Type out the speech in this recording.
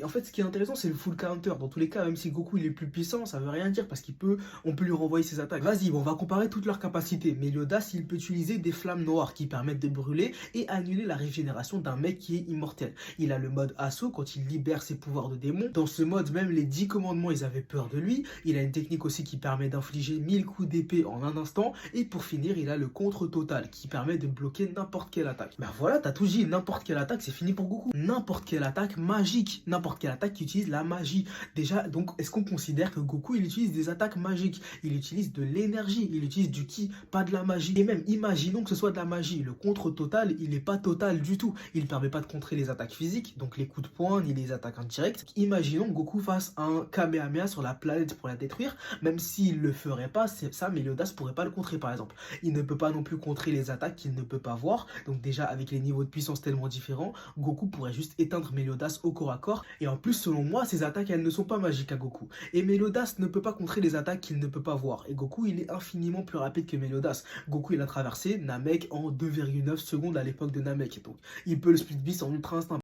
en fait, ce qui est intéressant, c'est le full counter. Dans tous les cas, même si Goku il est plus puissant, ça veut rien dire parce on peut lui renvoyer ses attaques. Vas-y, bon, on va comparer toutes leurs capacités. Meliodas, il peut utiliser des flammes noires qui permettent de brûler et annuler la régénération d'un mec qui est immortel. Il a le mode assaut quand il libère ses pouvoirs de démon. Dans ce mode, même les 10 commandements, ils avaient peur de lui. Il a une technique aussi qui permet d'infliger 1000 coups d'épée en un instant. Et pour finir, il a le contre total qui permet de bloquer n'importe quelle attaque. Ben voilà, t'as tout dit, n'importe quelle attaque, c'est fini pour Goku. N'importe quelle attaque magique, n'importe quelle attaque qui utilise la magie. Déjà, donc, est-ce qu'on considère que Goku, il utilise des attaques magiques? Il utilise de l'énergie, il utilise du ki, pas de la magie. Et même, imaginons que ce soit de la magie. Le contre total, il n'est pas total du tout. Il ne permet pas de contrer les attaques physiques, donc les coups de poing, ni les attaques indirectes. Imaginons que Goku fasse un Kamehameha sur la planète pour la détruire, même s'il le ferait pas, ça, Meliodas pourrait pas le contrer par exemple. Il ne peut pas non plus contrer les attaques qu'il ne peut pas voir, donc déjà avec les niveaux de puissance tellement différents, Goku pourrait juste éteindre Meliodas au corps à corps, et en plus selon moi, ces attaques elles ne sont pas magiques à Goku. Et Meliodas ne peut pas contrer les attaques qu'il ne peut pas voir, et Goku il est infiniment plus rapide que Meliodas. Goku il a traversé Namek en 2,9 secondes à l'époque de Namek, donc il peut le split beast en ultra instinct.